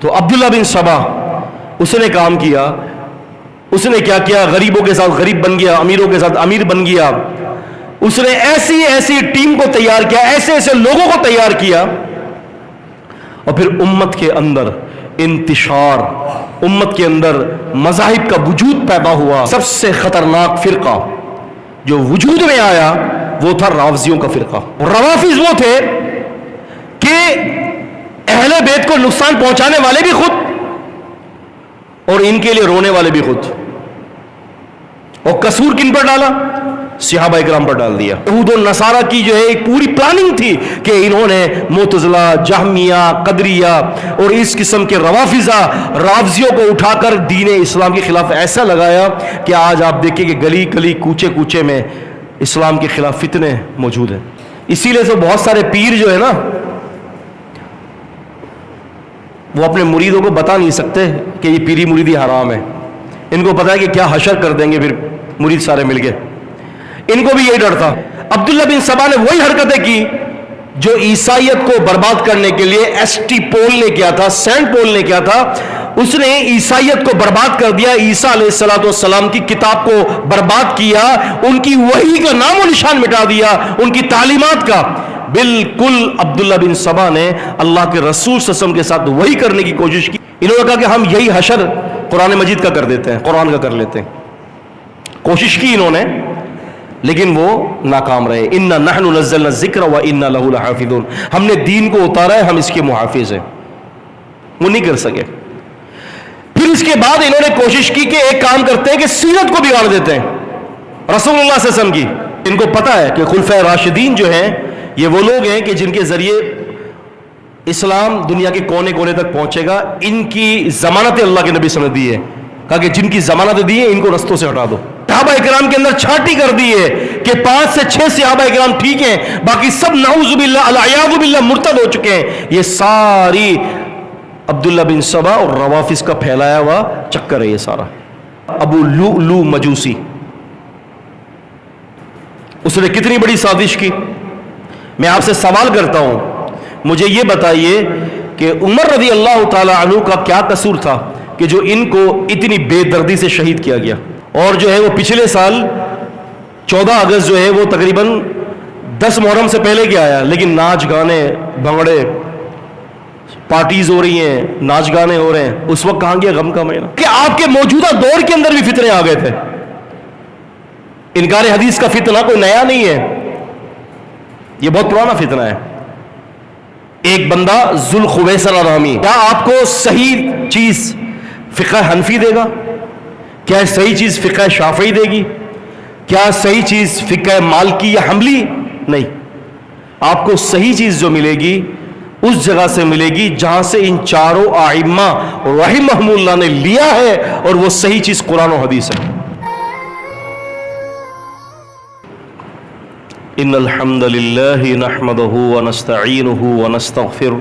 تو عبداللہ بن سبا اس نے کام کیا، اس نے کیا کیا، غریبوں کے ساتھ غریب بن گیا، امیروں کے ساتھ امیر بن گیا. اس نے ایسی ایسی ٹیم کو تیار کیا، ایسے ایسے لوگوں کو تیار کیا، اور پھر امت کے اندر انتشار، امت کے اندر مذاہب کا وجود پیدا ہوا. سب سے خطرناک فرقہ جو وجود میں آیا وہ تھا رافضیوں کا فرقہ. روافض وہ تھے کہ اہل بیت کو نقصان پہنچانے والے بھی خود اور ان کے لیے رونے والے بھی خود. اور قصور کن پر ڈالا؟ صحابہ اکرام پر ڈال دیا. یہود و نصارہ کی جو ہے ایک پوری پلاننگ تھی کہ انہوں نے معتزلہ، جہمیہ، قدریہ اور اس قسم کے رافضیوں کو اٹھا کر دین اسلام کے خلاف ایسا لگایا کہ آج آپ دیکھیں کہ گلی گلی کوچے کوچے میں اسلام کے خلاف فتنے موجود ہیں. اسی لیے تو بہت سارے پیر جو ہے نا وہ اپنے مریدوں کو بتا نہیں سکتے کہ یہ پیری مریدی حرام ہے. ان کو پتا ہے کہ کیا حشر کر دیں گے پھر مرید سارے مل کے. ان کو بھی یہی ڈر تھا. عبداللہ بن سبا نے وہی حرکتیں کی جو عیسائیت کو برباد کرنے کے لیے ایس ٹی پول نے کیا تھا، سینٹ پول نے کیا تھا. اس نے عیسائیت کو برباد کر دیا، عیسیٰ علیہ السلام کی کتاب کو برباد کیا، ان کی وحی کا نام و نشان مٹا دیا، ان کی تعلیمات کا. بالکل عبداللہ بن سبا نے اللہ کے رسول صلی اللہ علیہ وسلم کے ساتھ وہی کرنے کی کوشش کی. انہوں نے کہا کہ ہم یہی حشر قرآن مجید کا کر دیتے ہیں، قرآن کا کر لیتے ہیں. کوشش کی انہوں نے لیکن وہ ناکام رہے. اِنَّا نَحْنُ نَزَّلْنَا الذِّكْرَ وَإِنَّا لَهُ لَحَافِظُونَ. ہم نے دین کو اتارا ہے، ہم اس کے محافظ ہیں. وہ نہیں کر سکے. پھر اس کے بعد انہوں نے کوشش کی کہ ایک کام کرتے ہیں کہ سیرت کو بگاڑ دیتے ہیں رسول اللہ صلی اللہ علیہ وسلم کی. ان کو پتا ہے کہ خلفائے راشدین جو ہیں یہ وہ لوگ ہیں کہ جن کے ذریعے اسلام دنیا کے کونے کونے تک پہنچے گا. ان کی ضمانتیں اللہ کے نبی صلی اللہ علیہ وسلم نے دی ہے، کہا کہ جن کی ضمانتیں دی ہیں ان کو رستوں سے ہٹا دو. صحابہ اکرام کے اندر چھانٹی کر دی ہے کہ 5 سے 6 صحابہ اکرام ٹھیک ہیں، باقی سب نعوذ باللہ العیاذ باللہ مرتد ہو چکے ہیں. یہ ساری عبداللہ بن سبا اور روافض کا پھیلایا ہوا چکر ہے یہ سارا. ابو لؤلؤ مجوسی، اس نے کتنی بڑی سازش کی. میں آپ سے سوال کرتا ہوں، مجھے یہ بتائیے کہ عمر رضی اللہ تعالی عنہ کا کیا قصور تھا کہ جو ان کو اتنی بے دردی سے شہید کیا گیا. اور جو ہے وہ پچھلے سال 14 اگست جو ہے وہ تقریباً 10 محرم سے پہلے کیا آیا، لیکن ناچ گانے بھنگڑے پارٹیز ہو رہی ہیں، ناچ گانے ہو رہے ہیں. اس وقت کہاں گیا غم کا مہینہ کہ آپ کے موجودہ دور کے اندر بھی فتنے آ گئے تھے. انکار حدیث کا فتنہ کوئی نیا نہیں ہے، یہ بہت پرانا فتنہ ہے. ایک بندہ ذوالخویصرہ نامی، کیا آپ کو صحیح چیز فقہ حنفی دے گا؟ کیا صحیح چیز فقہ شافعی دے گی؟ کیا صحیح چیز فقہ مالکی یا حنبلی؟ نہیں. آپ کو صحیح چیز جو ملے گی اس جگہ سے ملے گی جہاں سے ان چاروں ائمہ رحمہم اللہ نے لیا ہے، اور وہ صحیح چیز قرآن و حدیث ہے. ان الحمد للہ نحمده ونستعینه ونستغفره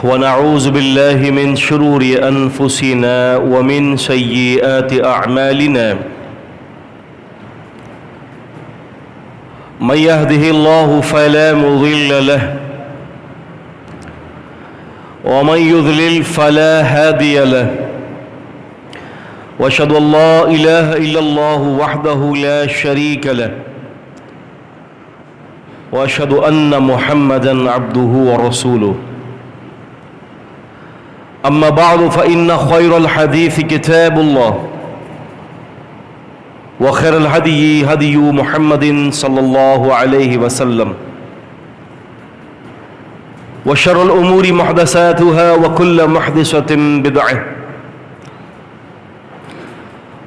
ونعوذ باللہ من شرور انفسنا ومن سیئات اعمالنا من يهده الله فلا مضل له ومن يضلل فلا هادي له واشهد ان لا اله الا الله وحده لا شريك له واشهد ان محمدا عبده ورسوله. اما بعد فان خير الحديث كتاب الله وخير الهدي هدي محمد صلى الله عليه وسلم وشر الامور محدثاتها وكل محدثة بدعة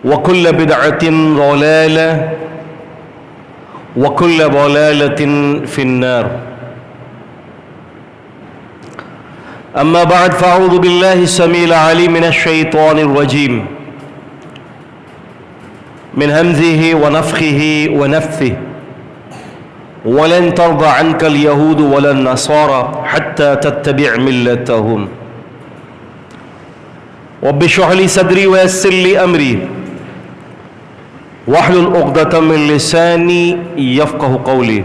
وكل بدعة ضلالة وكل ضلالة في النار. أما بعد فأعوذ بالله السميع العليم من الشيطان الرجيم من همزه ونفخه ونفثه ولن ترضى عنك اليهود ولا النصارى حتى تتبع ملتهم رب اشرح لي صدري ويسر لي أمري واحلل عقدة من لساني يفقه قولي.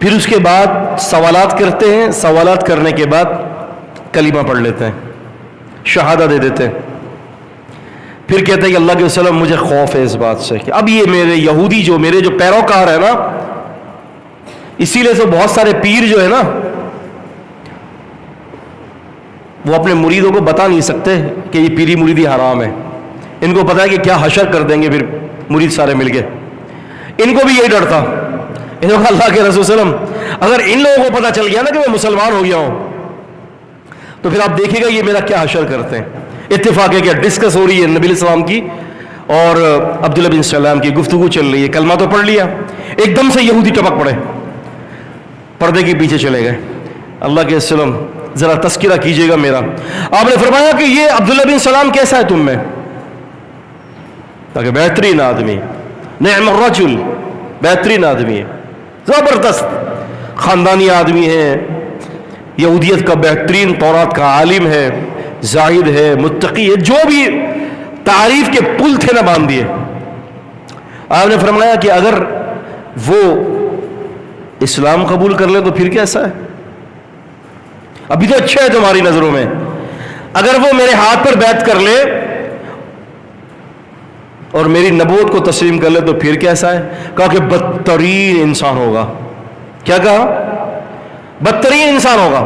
پھر اس کے بعد سوالات کرتے ہیں، سوالات کرنے کے بعد کلمہ پڑھ لیتے ہیں، شہادہ دے دیتے ہیں. پھر کہتے ہیں کہ اللہ کے وسلم مجھے خوف ہے اس بات سے کہ اب یہ میرے یہودی جو میرے جو پیروکار ہے نا، اسی لیے تو بہت سارے پیر جو ہے نا وہ اپنے مریدوں کو بتا نہیں سکتے کہ یہ پیری مریدی حرام ہے. ان کو پتا ہے کہ کیا حشر کر دیں گے پھر مرید سارے مل کے. ان کو بھی یہی ڈر تھا. انہوں نے اللہ کے رسول صلی اللہ علیہ وسلم اگر ان لوگوں کو پتا چل گیا نا کہ میں مسلمان ہو گیا ہوں تو پھر آپ دیکھیں گا یہ میرا کیا حشر کرتے ہیں. اتفاق ہے کہ ڈسکس ہو رہی ہے نبی علیہ السلام کی اور عبداللہ بن سلام کی گفتگو چل رہی ہے. کلمہ تو پڑھ لیا، ایک دم سے یہودی ٹپک پڑے، پردے کے پیچھے چلے گئے. اللہ کے وسلم ذرا تذکرہ کیجئے گا میرا. آپ نے فرمایا کہ یہ عبداللہ بن سلام کیسا ہے تم میں؟ تاکہ بہترین آدمی، نعم الرجل، بہترین آدمی ہے، زبردست خاندانی آدمی ہے، یہودیت کا بہترین تورات کا عالم ہے، زاہد ہے، متقی ہے، جو بھی تعریف کے پل تھے نہ باندھ دیے. آپ نے فرمایا کہ اگر وہ اسلام قبول کر لے تو پھر کیسا ہے؟ ابھی تو اچھا ہے تمہاری نظروں میں، اگر وہ میرے ہاتھ پر بیعت کر لے اور میری نبوت کو تسلیم کر لے تو پھر کیسا ہے؟ کہا کہ بدترین انسان ہوگا. کیا کہا؟ بدترین انسان ہوگا،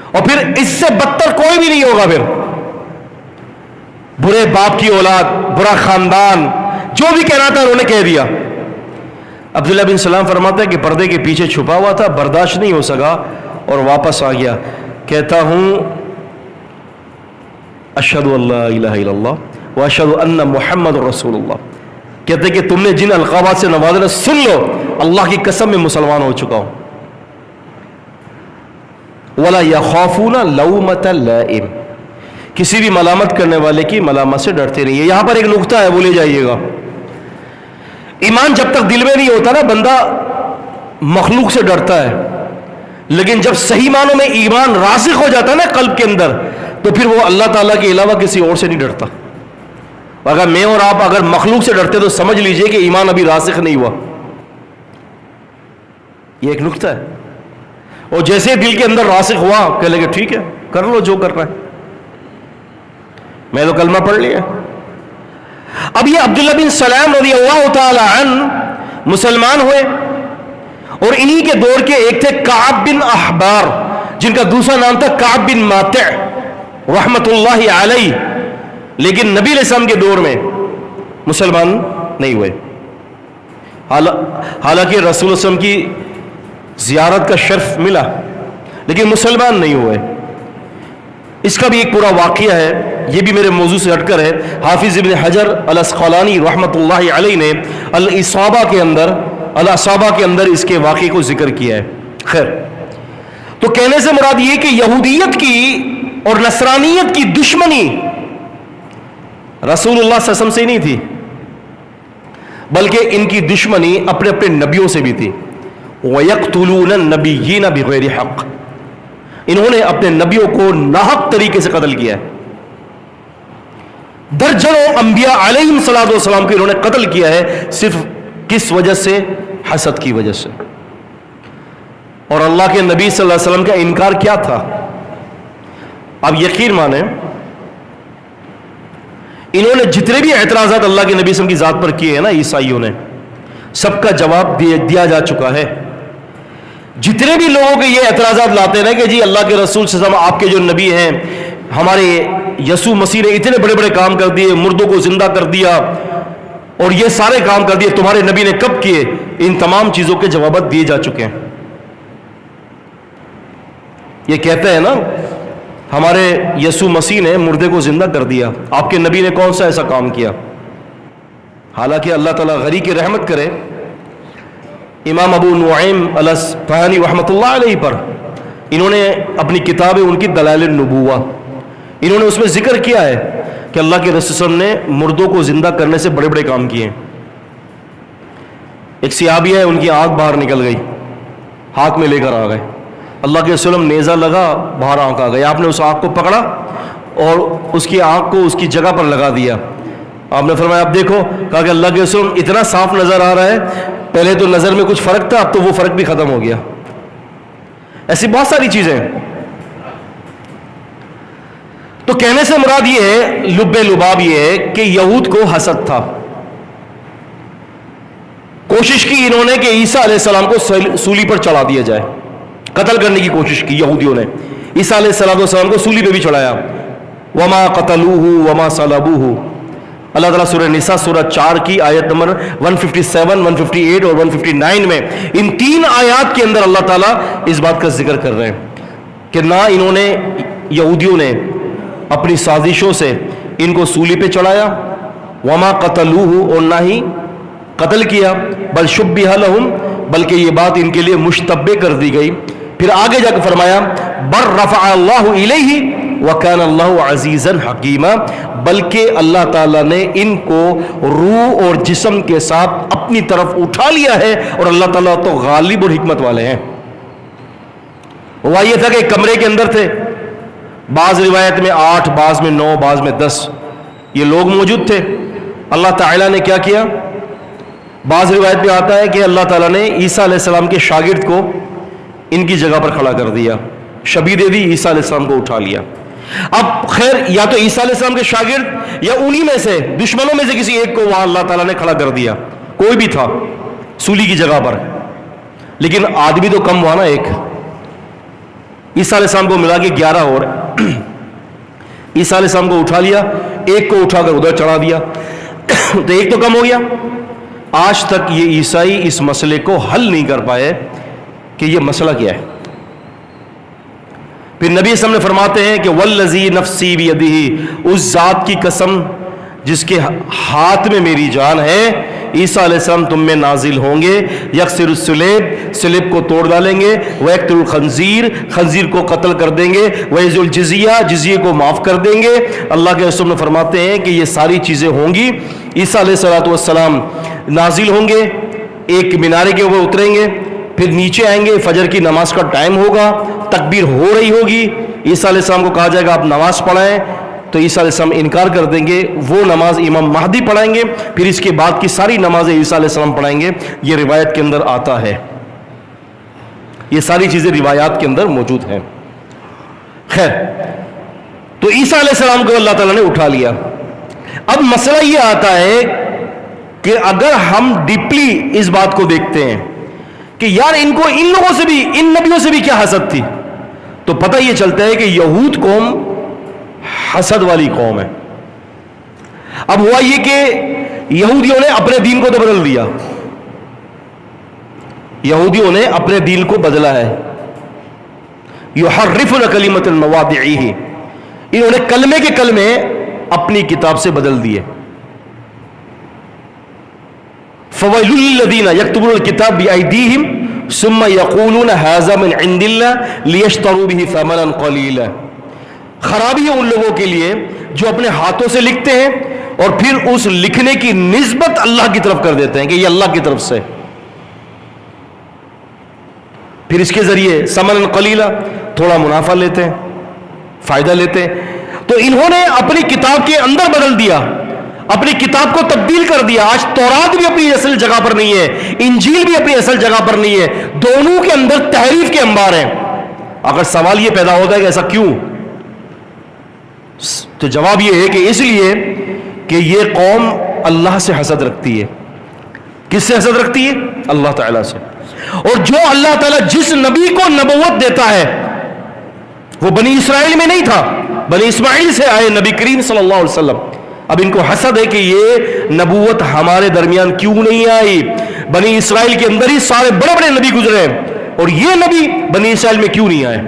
اور پھر اس سے بدتر کوئی بھی نہیں ہوگا. پھر برے باپ کی اولاد، برا خاندان، جو بھی کہنا تھا انہوں نے کہہ دیا. عبداللہ بن سلام فرماتا ہے کہ پردے کے پیچھے چھپا ہوا تھا، برداشت نہیں ہو سکا اور واپس آ گیا. کہتا ہوں اشہد ان لا الہ الا اللہ واشہد ان محمد رسول اللہ. کہتے کہ تم نے جن القابات سے نوازا سن لو، اللہ کی قسم میں مسلمان ہو چکا ہوں. ولا یخافون لومۃ لائم، کسی بھی ملامت کرنے والے کی ملامت سے ڈرتے نہیں. یہاں پر ایک نقطہ ہے، وہ لے جائیے گا. ایمان جب تک دل میں نہیں ہوتا نا، بندہ مخلوق سے ڈرتا ہے، لیکن جب صحیح معنوں میں ایمان راسخ ہو جاتا ہے نا قلب کے اندر، تو پھر وہ اللہ تعالیٰ کے علاوہ کسی اور سے نہیں ڈرتا. اگر میں اور آپ اگر مخلوق سے ڈرتے تو سمجھ لیجئے کہ ایمان ابھی راسخ نہیں ہوا. یہ ایک نقطہ ہے. اور جیسے دل کے اندر راسخ ہوا کہہ لے کہ ٹھیک ہے کر لو جو کر رہا ہے، میں تو کلمہ پڑھ لیا. اب یہ عبداللہ بن سلام رضی اللہ تعالی عنہ مسلمان ہوئے، اور انہی کے دور کے ایک تھے کعب بن احبار، جن کا دوسرا نام تھا کعب بن ماتع رحمت اللہ علیہ. لیکن نبی علیہ السلام کے دور میں مسلمان نہیں ہوئے. حالانکہ رسول اللہ صلی اللہ علیہ وسلم کی زیارت کا شرف ملا، لیکن مسلمان نہیں ہوئے. اس کا بھی ایک پورا واقعہ ہے، یہ بھی میرے موضوع سے ہٹ کر ہے. حافظ ابن حجر الاسقلانی رحمت اللہ علیہ نے الاصابہ کے اندر اس کے واقعے کو ذکر کیا ہے. خیر، تو کہنے سے مراد یہ کہ یہودیت کی اور نصرانیت کی دشمنی رسول اللہ صلی اللہ علیہ وسلم سے نہیں تھی، بلکہ ان کی دشمنی اپنے اپنے نبیوں سے بھی تھی. وَيَقْتُلُونَ النَّبِيِّينَ بِغَيْرِ حَقٍّ، انہوں نے اپنے نبیوں کو ناحق طریقے سے قتل کیا ہے. درجنوں انبیاء علیہم الصلوۃ والسلام کو انہوں نے قتل کیا ہے، صرف کس وجہ سے؟ حسد کی وجہ سے. اور اللہ کے نبی صلی اللہ علیہ وسلم کا انکار کیا تھا؟ آپ یقین مانیں، انہوں نے جتنے بھی اعتراضات اللہ کے نبی صلی اللہ علیہ وسلم کی ذات پر کیے ہیں نا عیسائیوں نے، سب کا جواب دیا جا چکا ہے. جتنے بھی لوگوں کے یہ اعتراضات لاتے ہیں کہ جی اللہ کے رسول صلی اللہ علیہ وسلم آپ کے جو نبی ہیں، ہمارے یسوع مسیح نے اتنے بڑے بڑے کام کر دیے، مردوں کو زندہ کر دیا اور یہ سارے کام کر دیے، تمہارے نبی نے کب کیے؟ ان تمام چیزوں کے جوابات دیے جا چکے ہیں. یہ کہتے ہیں نا ہمارے یسوع مسیح نے مردے کو زندہ کر دیا، آپ کے نبی نے کون سا ایسا کام کیا؟ حالانکہ اللہ تعالیٰ غری کی رحمت کرے، امام ابو نعیم الاصفہانی رحمۃ اللہ علیہ پر انہوں نے اپنی کتاب ان کی دلائل النبوہ، انہوں نے اس میں ذکر کیا ہے کہ اللہ کے رسول صلی اللہ علیہ وسلم نے مردوں کو زندہ کرنے سے بڑے بڑے کام کیے. ایک صحابی ہے، ان کی آنکھ باہر نکل گئی، ہاتھ میں لے کر آ گئے، اللہ کے رسول نیزہ لگا، باہر آنکھ آ گئی. آپ نے اس آنکھ کو پکڑا اور اس کی آنکھ کو اس کی جگہ پر لگا دیا. آپ نے فرمایا اب دیکھو، کہا کہ اللہ کے رسول اتنا صاف نظر آ رہا ہے، پہلے تو نظر میں کچھ فرق تھا، اب تو وہ فرق بھی ختم ہو گیا. ایسی بہت ساری چیزیں. تو کہنے سے مراد یہ ہے، لب لباب یہ ہے کہ یہود کو حسد تھا. کوشش کی انہوں نے کہ عیسیٰ علیہ السلام کو سولی پر چڑھا دیا جائے، قتل کرنے کی کوشش کی یہودیوں نے. عیسیٰ علیہ السلام کو سولی پہ بھی چڑھایا. وما قتلوہ وما صلبوہ. اللہ تعالیٰ سورہ نساء سورہ 4 کی آیت نمبر 157, 158 اور 159 میں ان 3 آیات کے اندر اللہ تعالیٰ اس بات کا ذکر کر رہے ہیں کہ نہ انہوں نے، یہودیوں نے اپنی سازشوں سے ان کو سولی پہ چڑھایا، وما قتلوہ، اور نہ ہی قتل کیا، بل شبہ لہم، بلکہ یہ بات ان کے لیے مشتبہ کر دی گئی. پھر آگے جا کے فرمایا بر رفع اللہ الیہ وکان اللہ عزیزا حکیما، بلکہ اللہ تعالیٰ نے ان کو روح اور جسم کے ساتھ اپنی طرف اٹھا لیا ہے، اور اللہ تعالیٰ تو غالب اور حکمت والے ہیں. ہوا یہ تھا کہ ایک کمرے کے اندر تھے، بعض روایت میں 8، بعض میں 9، بعض میں 10 یہ لوگ موجود تھے. اللہ تعالیٰ نے کیا کیا؟ بعض روایت میں آتا ہے کہ اللہ تعالیٰ نے عیسیٰ علیہ السلام کے شاگرد کو ان کی جگہ پر کھڑا کر دیا، شبیہ دے دی، عیسیٰ علیہ السلام کو اٹھا لیا. اب خیر یا تو عیسیٰ علیہ السلام کے شاگرد یا انہی میں سے دشمنوں میں سے کسی ایک کو وہاں اللہ تعالیٰ نے کھڑا کر دیا، کوئی بھی تھا سولی کی جگہ پر. لیکن آدمی تو کم ہوا نا، ایک. عیسیٰ علیہ السلام کو ملا کے 11 اور عیسیٰ علیہ السلام کو اٹھا لیا، ایک کو اٹھا کر ادھر چڑھا دیا تو ایک تو کم ہو گیا. آج تک یہ عیسائی اس مسئلے کو حل نہیں کر پائے کہ یہ مسئلہ کیا ہے. پھر نبی صلی اللہ علیہ وسلم نے فرماتے ہیں کہ والذی نفسی بیدہ، اس ذات کی قسم جس کے ہاتھ میں میری جان ہے، عیسیٰ علیہ السلام تم میں نازل ہوں گے، یکسر الصلیب، صلیب کو توڑ ڈالیں گے، ویقتل الخنزیر، خنزیر کو قتل کر دیں گے، ویذل الجزیہ، جزیے کو معاف کر دیں گے. اللہ کے رسول نے فرماتے ہیں کہ یہ ساری چیزیں ہوں گی. عیسیٰ علیہ السلام نازل ہوں گے، ایک مینارے کے اوپر اتریں گے، پھر نیچے آئیں گے، فجر کی نماز کا ٹائم ہوگا، تکبیر ہو رہی ہوگی، عیسیٰ علیہ السلام کو کہا جائے گا آپ نماز پڑھائیں، تو عیسیٰ علیہ السلام انکار کر دیں گے، وہ نماز امام مہدی پڑھائیں گے، پھر اس کے بعد کی ساری نمازیں عیسیٰ علیہ السلام پڑھائیں گے. یہ روایت کے اندر آتا ہے، یہ ساری چیزیں روایات کے اندر موجود ہیں. خیر، تو عیسیٰ علیہ السلام کو اللہ تعالیٰ نے اٹھا لیا. اب مسئلہ یہ آتا ہے کہ اگر ہم ڈیپلی اس بات کو دیکھتے ہیں کہ یار ان کو ان لوگوں سے بھی، ان نبیوں سے بھی کیا حسد تھی، تو پتہ یہ چلتا ہے کہ یہود قوم حسد والی قوم ہے. اب ہوا یہ کہ یہودیوں نے اپنے دین کو تو بدل دیا، یہودیوں نے اپنے دین کو بدلا ہے. یحرفون کلمۃ المواضعہ، انہوں نے کلمے کے کلمے اپنی کتاب سے بدل دیے. فویل للذین یکتبون الکتاب بایدیہم ثم یقولون ھذا من عند اللہ لیشتروا بہ ثمنا قلیلا. خرابی ہے ان لوگوں کے لیے جو اپنے ہاتھوں سے لکھتے ہیں اور پھر اس لکھنے کی نسبت اللہ کی طرف کر دیتے ہیں کہ یہ اللہ کی طرف سے، پھر اس کے ذریعے ثمنا قلیلا، تھوڑا منافع لیتے ہیں، فائدہ لیتے ہیں. تو انہوں نے اپنی کتاب کے اندر بدل دیا، اپنی کتاب کو تبدیل کر دیا. آج تورات بھی اپنی اصل جگہ پر نہیں ہے، انجیل بھی اپنی اصل جگہ پر نہیں ہے، دونوں کے اندر تحریف کے انبار ہیں. اگر سوال یہ پیدا ہوتا ہے کہ ایسا کیوں، تو جواب یہ ہے کہ اس لیے کہ یہ قوم اللہ سے حسد رکھتی ہے. کس سے حسد رکھتی ہے؟ اللہ تعالیٰ سے. اور جو اللہ تعالیٰ جس نبی کو نبوت دیتا ہے وہ بنی اسرائیل میں نہیں تھا، بنی اسماعیل سے آئے نبی کریم صلی اللہ علیہ وسلم. اب ان کو حسد ہے کہ یہ نبوت ہمارے درمیان کیوں نہیں آئی، بنی اسرائیل کے اندر ہی سارے بڑے بڑے نبی گزرے اور یہ نبی بنی اسرائیل میں کیوں نہیں آئے.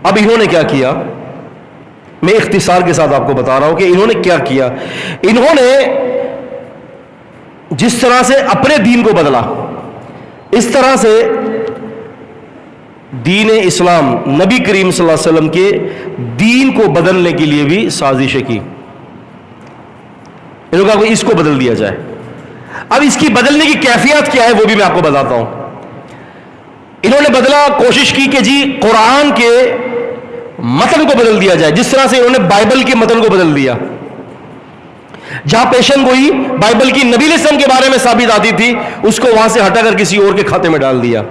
اب انہوں نے کیا کیا، میں اختصار کے ساتھ آپ کو بتا رہا ہوں کہ انہوں نے کیا کیا. انہوں نے جس طرح سے اپنے دین کو بدلا، اس طرح سے دین اسلام نبی کریم صلی اللہ علیہ وسلم کے دین کو بدلنے کے لیے بھی سازشیں کی. انہوں نے کہا کہ اس کو بدل دیا جائے. اب اس کی بدلنے کی کیفیت کیا ہے وہ بھی میں آپ کو بتاتا ہوں. انہوں نے بدلا، کوشش کی کہ جی قرآن کے متن کو بدل دیا جائے، جس طرح سے انہوں نے بائبل کے متن کو بدل دیا. جہاں پیشن گوئی بائبل کی نبی علیہ السلام کے بارے میں ثابت آتی تھی اس کو وہاں سے ہٹا کر کسی اور کے کھاتے میں ڈال دیا.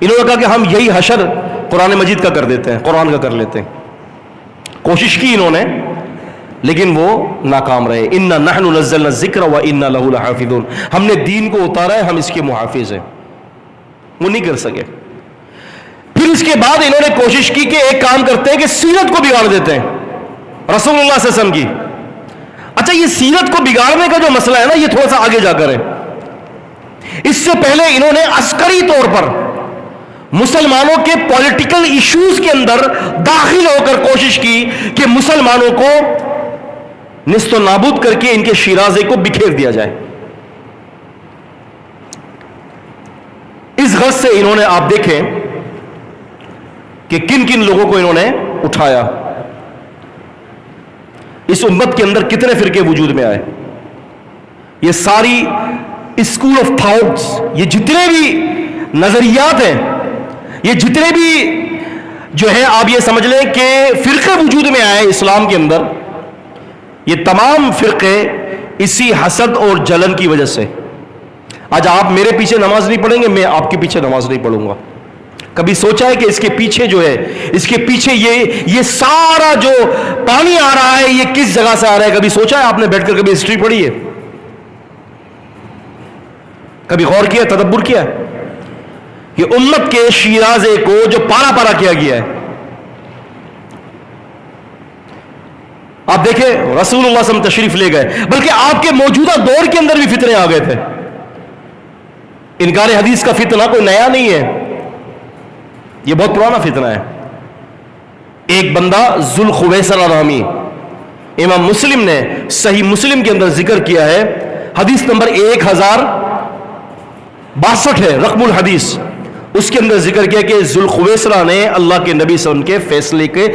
انہوں نے کہا کہ ہم یہی حشر قرآن مجید کا کر دیتے ہیں, قرآن کا کر لیتے ہیں. کوشش کی انہوں نے لیکن وہ ناکام رہے. اِنَّا نَحْنُ نَزَّلْنَا الذِّكْرَ وَإِنَّا لَهُ لَحَافِظُونَ, ہم نے دین کو اتارا ہے, ہم اس کے محافظ ہیں. وہ نہیں کر سکے. پھر اس کے بعد انہوں نے کوشش کی کہ ایک کام کرتے ہیں کہ سیرت کو بگاڑ دیتے ہیں رسول اللہ صلی اللہ علیہ وسلم کی. اچھا, یہ سیرت کو بگاڑنے کا جو مسئلہ ہے نا, یہ تھوڑا سا آگے جا کر ہے. اس سے پہلے انہوں نے عسکری طور پر مسلمانوں کے پولیٹیکل ایشوز کے اندر داخل ہو کر کوشش کی کہ مسلمانوں کو نیست و نابود کر کے ان کے شیرازے کو بکھیر دیا جائے. اس غرض سے انہوں نے, آپ دیکھیں کہ کن کن لوگوں کو انہوں نے اٹھایا. اس امت کے اندر کتنے فرقے وجود میں آئے. یہ ساری اسکول آف تھاٹس, یہ جتنے بھی نظریات ہیں, یہ جتنے بھی جو ہے آپ یہ سمجھ لیں کہ فرقے وجود میں آئے اسلام کے اندر, یہ تمام فرقے اسی حسد اور جلن کی وجہ سے. آج آپ میرے پیچھے نماز نہیں پڑھیں گے, میں آپ کے پیچھے نماز نہیں پڑھوں گا. کبھی سوچا ہے کہ اس کے پیچھے جو ہے, اس کے پیچھے یہ سارا جو پانی آ رہا ہے یہ کس جگہ سے آ رہا ہے؟ کبھی سوچا ہے آپ نے بیٹھ کر, کبھی ہسٹری پڑھی ہے, کبھی غور کیا, تدبر کیا کہ امت کے شیرازے کو جو پارا پارا کیا گیا ہے. آپ دیکھیں رسول اللہ صلی اللہ علیہ وسلم تشریف لے گئے, بلکہ آپ کے موجودہ دور کے اندر بھی فتنے آ گئے تھے. انکار حدیث کا فتنہ کوئی نیا نہیں ہے, یہ بہت پرانا فتنہ ہے. ایک بندہ ذوالخویسرہ نامی, امام مسلم نے صحیح مسلم کے اندر ذکر کیا ہے, حدیث نمبر 1062 ہے رقم الحدیث. اس کے اندر ذکر کیا کہ ذوالخویسرہ نے اللہ کے نبی صلی اللہ علیہ وسلم کے فیصلے کے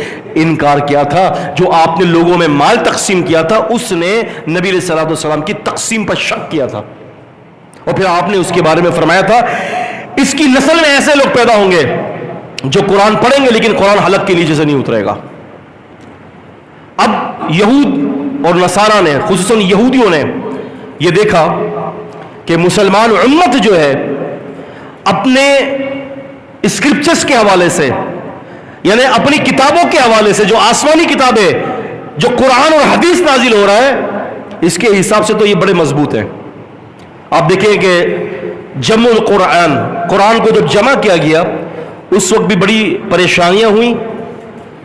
انکار کیا تھا. جو آپ نے لوگوں میں مال تقسیم کیا تھا, اس نے نبی علیہ الصلوۃ والسلام کی تقسیم پر شک کیا تھا, اور پھر آپ نے اس کے بارے میں فرمایا تھا اس کی نسل میں ایسے لوگ پیدا ہوں گے جو قرآن پڑھیں گے لیکن قرآن حلق کے نیچے سے نہیں اترے گا. اب یہود اور نصارہ نے, خصوصاً یہودیوں نے یہ دیکھا کہ مسلمان امت جو ہے اپنے اسکرپچرز کے حوالے سے, یعنی اپنی کتابوں کے حوالے سے, جو آسمانی کتابیں, جو قرآن اور حدیث نازل ہو رہا ہے, اس کے حساب سے تو یہ بڑے مضبوط ہیں. آپ دیکھیں کہ جمع القرآن, قرآن کو جب جمع کیا گیا اس وقت بھی بڑی پریشانیاں ہوئیں.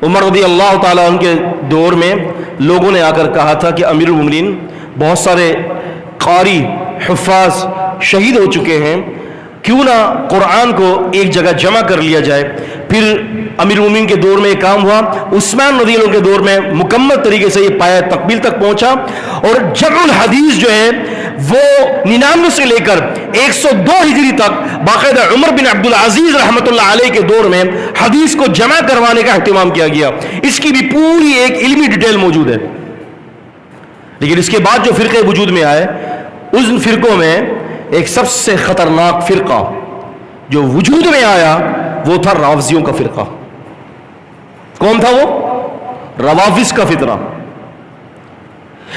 عمر رضی اللہ تعالیٰ عنہ کے دور میں لوگوں نے آ کر کہا تھا کہ امیر المومنین بہت سارے قاری حفاظ شہید ہو چکے ہیں, کیوں نہ قرآن کو ایک جگہ جمع کر لیا جائے. پھر امیر المومنین کے دور میں یہ کام ہوا, عثمان رضی اللہ عنہ کے دور میں مکمل طریقے سے یہ پایہ تکمیل تک پہنچا, اور جمع الحدیث جو ہے وہ 99 سے لے کر 102 ہجری تک باقاعدہ عمر بن عبدالعزیز رحمۃ اللہ علیہ کے دور میں حدیث کو جمع کروانے کا اہتمام کیا گیا. اس کی بھی پوری ایک علمی ڈیٹیل موجود ہے. لیکن اس کے بعد جو فرقے وجود میں آئے, ان فرقوں میں ایک سب سے خطرناک فرقہ جو وجود میں آیا وہ تھا رافضیوں کا فرقہ. کون تھا وہ؟ روافظ کا فتنہ.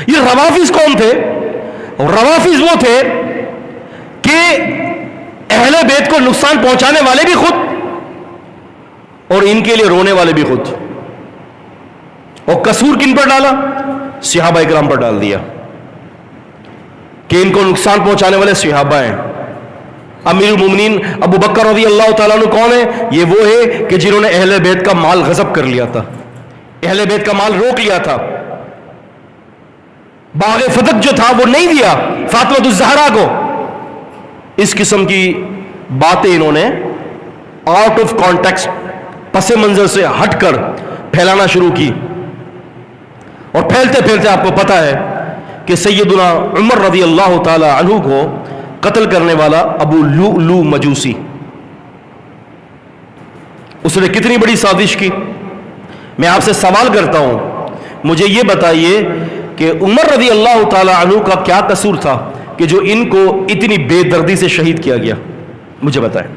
یہ روافظ کون تھے؟ روافظ وہ تھے کہ اہل بیت کو نقصان پہنچانے والے بھی خود, اور ان کے لیے رونے والے بھی خود. اور قصور کن پر ڈالا؟ صحابہ اکرام پر ڈال دیا کہ ان کو نقصان پہنچانے والے صحابہ ہیں. امیر المومنین ابو بکر رضی اللہ تعالیٰ عنہ کون ہے؟ یہ وہ ہے کہ جنہوں نے اہل بیت کا مال غصب کر لیا تھا, اہل بیت کا مال روک لیا تھا. باغ فتح جو تھا وہ نہیں دیا فاطمہ الزہرا کو. اس قسم کی باتیں انہوں نے آؤٹ آف کانٹیکسٹ, پس منظر سے ہٹ کر پھیلانا شروع کی. اور پھیلتے پھیلتے آپ کو پتہ ہے کہ سیدنا عمر رضی اللہ تعالی عنہ کو قتل کرنے والا ابو لؤلؤ مجوسی, اس نے کتنی بڑی سازش کی. میں آپ سے سوال کرتا ہوں, مجھے یہ بتائیے کہ عمر رضی اللہ تعالی عنہ کا کیا قصور تھا کہ جو ان کو اتنی بے دردی سے شہید کیا گیا؟ مجھے بتائیں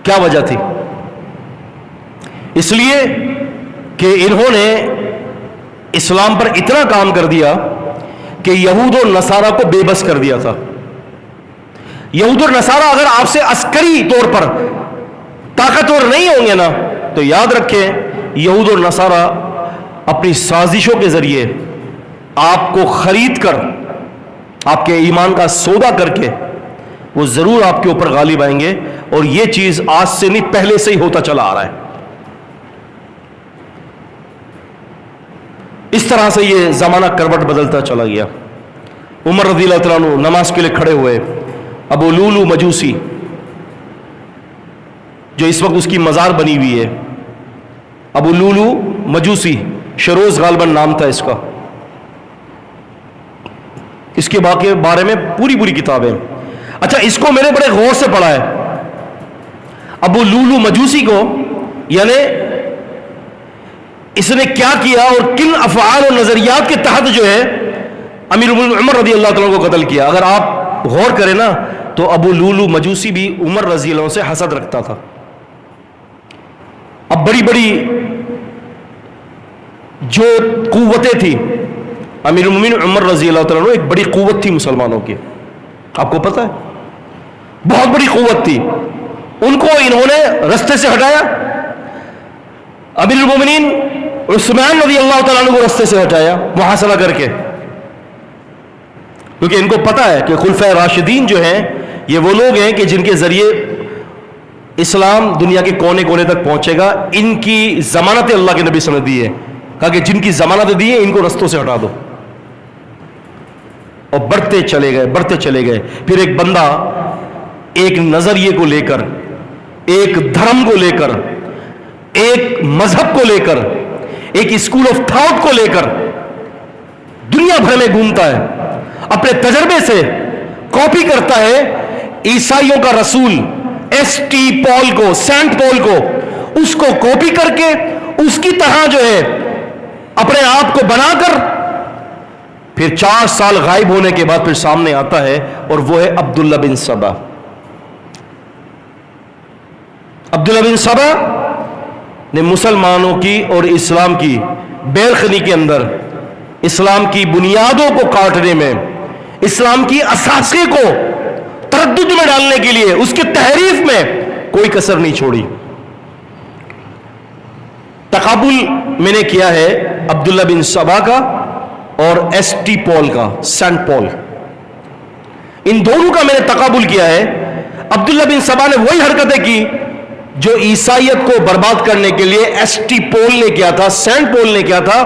کیا وجہ تھی؟ اس لیے کہ انہوں نے اسلام پر اتنا کام کر دیا کہ یہود و نصارہ کو بے بس کر دیا تھا. یہود اور نصارہ اگر آپ سے عسکری طور پر طاقتور نہیں ہوں گے نا تو یاد رکھیں یہود اور نصارہ اپنی سازشوں کے ذریعے آپ کو خرید کر آپ کے ایمان کا سودا کر کے وہ ضرور آپ کے اوپر غالب آئیں گے. اور یہ چیز آج سے نہیں پہلے سے ہی ہوتا چلا آ رہا ہے. اس طرح سے یہ زمانہ کروٹ بدلتا چلا گیا. عمر رضی اللہ تعالیٰ عنہ نماز کے لیے کھڑے ہوئے. ابو لولو مجوسی جو اس وقت اس کی مزار بنی ہوئی ہے, ابو لولو مجوسی, شروز غالباً نام تھا اس کا. اس کے بارے میں پوری کتابیں. اچھا, اس کو میں نے بڑے غور سے پڑھا ہے. ابو لولو مجوسی کو, یعنی اس نے کیا کیا اور کن افعال اور نظریات کے تحت جو ہے امیر عمر رضی اللہ تعالیٰ کو قتل کیا. اگر آپ غور کریں نا تو ابو لولو مجوسی بھی عمر رضی اللہ عنہ سے حسد رکھتا تھا. اب بڑی جو قوتیں تھی, امیر المومنین عمر رضی اللہ تعالیٰ عنہ ایک بڑی قوت تھی مسلمانوں کی, آپ کو پتہ ہے, بہت بڑی قوت تھی. ان کو انہوں نے رستے سے ہٹایا. امیر المومنین عثمان رضی اللہ تعالیٰ عنہ کو رستے سے ہٹایا محاصرہ کر کے, کیونکہ ان کو پتا ہے کہ خلفائے راشدین جو ہیں یہ وہ لوگ ہیں کہ جن کے ذریعے اسلام دنیا کے کونے کونے تک پہنچے گا. ان کی ضمانت اللہ کے نبی صلی اللہ علیہ وسلم نے دی ہے, کہا کہ جن کی ضمانت دی ہے ان کو رستوں سے ہٹا دو. اور بڑھتے چلے گئے. پھر ایک بندہ ایک نظریے کو لے کر, ایک دھرم کو لے کر, ایک مذہب کو لے کر, ایک اسکول آف تھاٹ کو لے کر دنیا بھر میں گھومتا ہے, اپنے تجربے سے کاپی کرتا ہے عیسائیوں کا رسول ایس ٹی پال کو, سینٹ پال کو, اس کو کاپی کر کے اس کی طرح جو ہے اپنے آپ کو بنا کر پھر 4 سال غائب ہونے کے بعد پھر سامنے آتا ہے, اور وہ ہے عبداللہ بن سبا. عبداللہ بن سبا نے مسلمانوں کی اور اسلام کی بیلخنی کے اندر اسلام کی بنیادوں کو کاٹنے میں, اسلام کی اساسے کو تردد میں ڈالنے کے لیے اس کی تحریف میں کوئی کسر نہیں چھوڑی. تقابل میں نے کیا ہے عبداللہ بن سبا کا اور ایس ٹی پال کا, سینٹ پال, ان دونوں کا میں نے تقابل کیا ہے. عبداللہ بن سبا نے وہی حرکتیں کی جو عیسائیت کو برباد کرنے کے لیے ایس ٹی پول نے کیا تھا, سینٹ پول نے کیا تھا.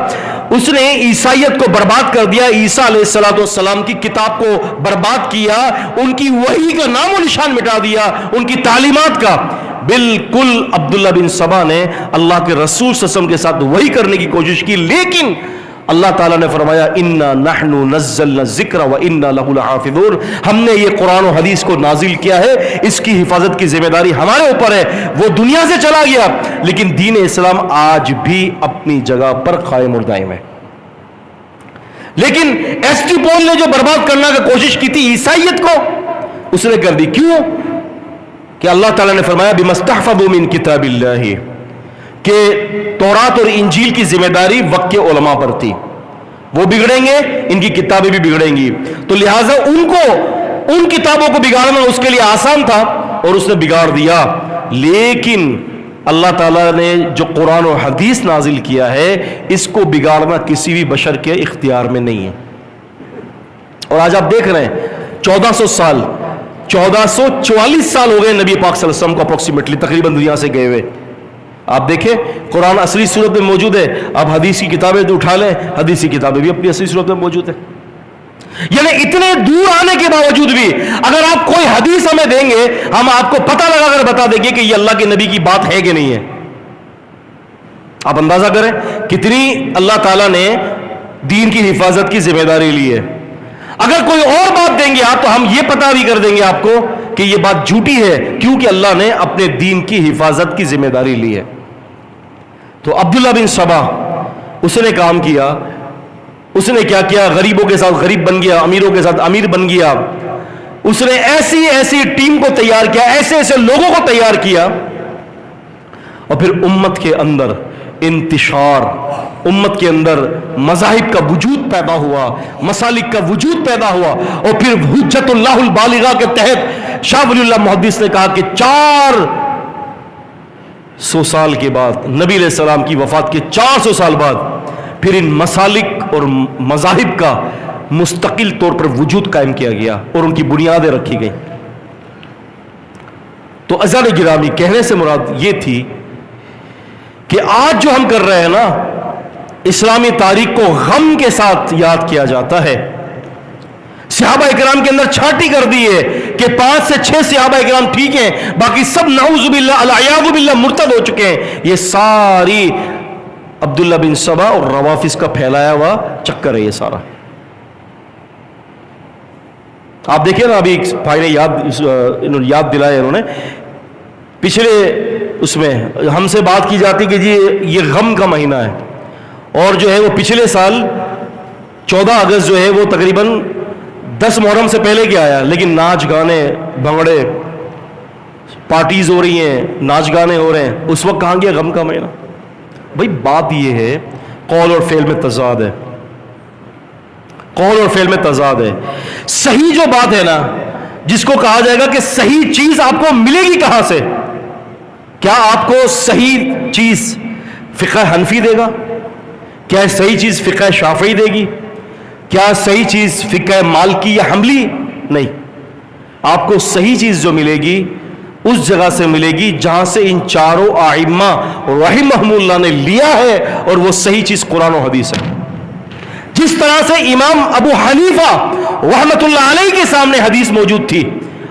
اس نے عیسائیت کو برباد کر دیا, عیسیٰ علیہ السلام کی کتاب کو برباد کیا, ان کی وحی کا نام و نشان مٹا دیا, ان کی تعلیمات کا. بالکل عبداللہ بن سبا نے اللہ کے رسول صلی اللہ علیہ وسلم کے ساتھ وحی کرنے کی کوشش کی, لیکن اللہ تعالیٰ نے فرمایا اِنَّا نَحْنُ نَزَّلْنَا الذِّكْرَ وَإِنَّا لَهُ لَحَافِظُونَ, ہم نے یہ قرآن و حدیث کو نازل کیا ہے, اس کی حفاظت کی ذمہ داری ہمارے اوپر ہے. وہ دنیا سے چلا گیا لیکن دین اسلام آج بھی اپنی جگہ پر قائم اور دائم ہے. لیکن ایس ٹی پول نے جو برباد کرنے کی کوشش کی تھی عیسائیت کو, اس نے کر دی. کیوں؟ کہ اللہ تعالیٰ نے فرمایا بِمَا اسْتَحْفَظُوا مِن كِتَابِ اللَّهِ, کہ تورات اور انجیل کی ذمہ داری وقت کے علماء پر تھی. وہ بگڑیں گے ان کی کتابیں بھی بگڑیں گی, تو لہٰذا ان کو ان کتابوں کو بگاڑنا اس کے لیے آسان تھا اور اس نے بگاڑ دیا. لیکن اللہ تعالیٰ نے جو قرآن و حدیث نازل کیا ہے اس کو بگاڑنا کسی بھی بشر کے اختیار میں نہیں ہے. اور آج آپ دیکھ رہے ہیں 1400 سال 1444 سال ہو گئے نبی پاک صلی اللہ علیہ وسلم کو اپروکسیمیٹلی تقریباً دنیا سے گئے ہوئے. آپ دیکھیں قرآن اصلی صورت میں موجود ہے, آپ حدیث کی کتابیں تو اٹھا لیں, حدیث کی کتابیں بھی اپنی اصلی صورت میں موجود ہے. یعنی اتنے دور آنے کے باوجود بھی اگر آپ کوئی حدیث ہمیں دیں گے ہم آپ کو پتہ لگا کر بتا دیں گے کہ یہ اللہ کے نبی کی بات ہے کہ نہیں ہے. آپ اندازہ کریں کتنی اللہ تعالیٰ نے دین کی حفاظت کی ذمہ داری لی ہے. اگر کوئی اور بات دیں گے آپ تو ہم یہ پتہ بھی کر دیں گے آپ کو کہ یہ بات جھوٹی ہے, کیونکہ اللہ نے اپنے دین کی حفاظت کی ذمہ داری لی ہے. تو عبداللہ بن سبا اس نے کام کیا, اس نے کیا کیا, غریبوں کے ساتھ غریب بن گیا, امیروں کے ساتھ امیر بن گیا. اس نے ایسی ٹیم کو تیار کیا, ایسے لوگوں کو تیار کیا, اور پھر امت کے اندر انتشار، امت کے اندر مذاہب کا وجود پیدا ہوا، مسالک کا وجود پیدا ہوا، اور پھر حجت اللہ البالغہ کے تحت شاہ ولی اللہ محدث نے کہا کہ 400 سال کے بعد، نبی علیہ السلام کی وفات کے 400 سال بعد پھر ان مسالک اور مذاہب کا مستقل طور پر وجود قائم کیا گیا اور ان کی بنیادیں رکھی گئیں۔ تو عزیزان گرامی، کہنے سے مراد یہ تھی کہ آج جو ہم کر رہے ہیں نا، اسلامی تاریخ کو غم کے ساتھ یاد کیا جاتا ہے۔ صحابہ اکرام کے اندر چھانٹی کر دی ہے کہ 5 سے 6 صحابہ اکرام ٹھیک ہیں، باقی سب نعوذ باللہ العیاذ باللہ مرتد ہو چکے ہیں۔ یہ ساری عبداللہ بن سبا اور روافظ کا پھیلایا ہوا چکر ہے یہ سارا۔ آپ دیکھیں نا، ابھی بھائی نے یاد دلایا انہوں نے، پچھلے اس میں ہم سے بات کی جاتی کہ جی یہ غم کا مہینہ ہے، اور جو ہے وہ پچھلے سال 14 اگست جو ہے وہ تقریباً 10 محرم سے پہلے کیا آیا، لیکن ناچ گانے بھنگڑے پارٹیز ہو رہی ہیں، ناچ گانے ہو رہے ہیں، اس وقت کہاں گیا غم کا مہینہ؟ بھائی بات یہ ہے، قول اور فعل میں تضاد ہے، قول اور فعل میں تضاد ہے۔ صحیح جو بات ہے نا، جس کو کہا جائے گا کہ صحیح چیز آپ کو ملے گی کہاں سے؟ کیا آپ کو صحیح چیز فقہ حنفی دے گا؟ کیا صحیح چیز فقہ شافعی دے گی؟ کیا صحیح چیز فقہ مالکی یا حنبلی؟ نہیں، آپ کو صحیح چیز جو ملے گی اس جگہ سے ملے گی جہاں سے ان چاروں ائمہ رحمہم اللہ نے لیا ہے، اور وہ صحیح چیز قرآن و حدیث ہے۔ جس طرح سے امام ابو حنیفہ رحمۃ اللہ علیہ کے سامنے حدیث موجود تھی،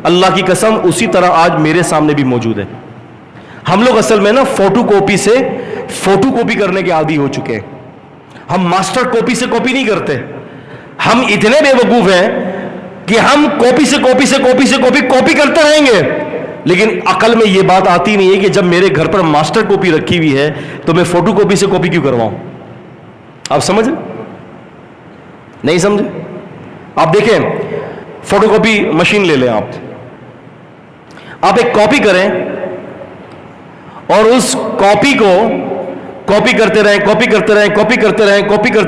اللہ کی قسم اسی طرح آج میرے سامنے بھی موجود ہے۔ ہم لوگ اصل میں نا فوٹو کاپی سے فوٹو کاپی کرنے کے عادی ہو چکے ہیں، ہم ماسٹر کاپی سے کاپی نہیں کرتے۔ ہم اتنے بے وقوف ہیں کہ ہم کاپی سے کاپی کرتے رہیں گے، لیکن عقل میں یہ بات آتی نہیں ہے کہ جب میرے گھر پر ماسٹر کاپی رکھی ہوئی ہے تو میں فوٹو کاپی سے کاپی کیوں کرواؤں؟ آپ سمجھیں؟ نہیں سمجھے؟ آپ دیکھیں، فوٹو کاپی مشین لے لیں، آپ ایک کاپی کریں اور اس کاپی کو کاپی کرتے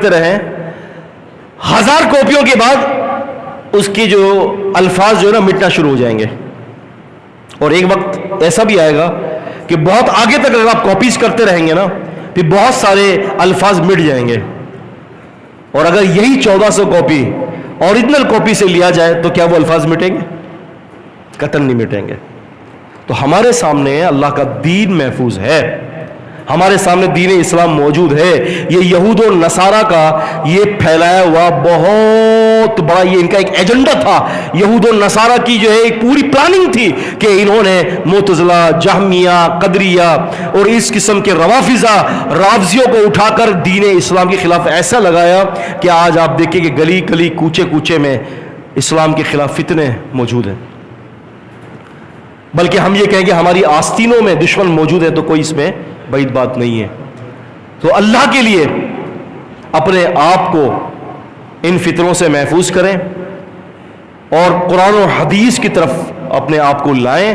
رہیں، 1000 کاپیوں کے بعد اس کی جو الفاظ جو ہے نا مٹنا شروع ہو جائیں گے، اور ایک وقت ایسا بھی آئے گا کہ بہت آگے تک اگر آپ کاپیز کرتے رہیں گے نا، پھر بہت سارے الفاظ مٹ جائیں گے، اور اگر یہی 1400 کاپی اوریجنل کاپی سے لیا جائے تو کیا وہ الفاظ مٹیں گے؟ قطعاً نہیں مٹیں گے۔ تو ہمارے سامنے اللہ کا دین محفوظ ہے، ہمارے سامنے دین اسلام موجود ہے۔ یہ یہود و نصارہ کا یہ پھیلایا ہوا بہت بڑا یہ ان کا ایک ایجنڈا تھا۔ یہود و نصارہ کی جو ہے ایک پوری پلاننگ تھی کہ انہوں نے معتزلہ، جہمیہ، قدریہ اور اس قسم کے رافضیوں کو اٹھا کر دین اسلام کے خلاف ایسا لگایا کہ آج آپ دیکھیں کہ گلی گلی کوچے کوچے میں اسلام کے خلاف فتنے موجود ہیں۔ بلکہ ہم یہ کہیں کہ ہماری آستینوں میں دشمن موجود ہے، تو کوئی اس میں بعید بات نہیں ہے۔ تو اللہ کے لیے اپنے آپ کو ان فتنوں سے محفوظ کریں اور قرآن و حدیث کی طرف اپنے آپ کو لائیں،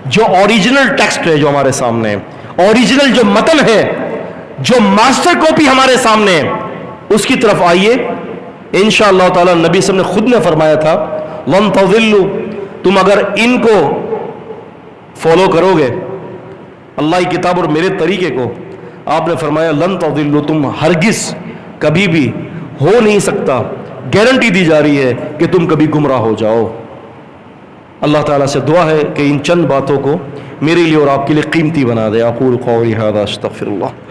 جو اوریجنل ٹیکسٹ ہے جو ہمارے سامنے ہے، اوریجنل جو متن ہے، جو ماسٹر کاپی ہمارے سامنے ہے، اس کی طرف آئیے۔ انشاءاللہ تعالی نبی صلی اللہ علیہ وسلم نے خود نے فرمایا تھا لن تضلوا، تم اگر ان کو فالو کرو گے، اللہ کی کتاب اور میرے طریقے کو، آپ نے فرمایا لن تضلوا، تم ہرگز کبھی بھی ہو نہیں سکتا، گارنٹی دی جا رہی ہے کہ تم کبھی گمراہ ہو جاؤ۔ اللہ تعالیٰ سے دعا ہے کہ ان چند باتوں کو میرے لیے اور آپ کے لیے قیمتی بنا دے۔ اقول قولی ھذا استغفر اللہ۔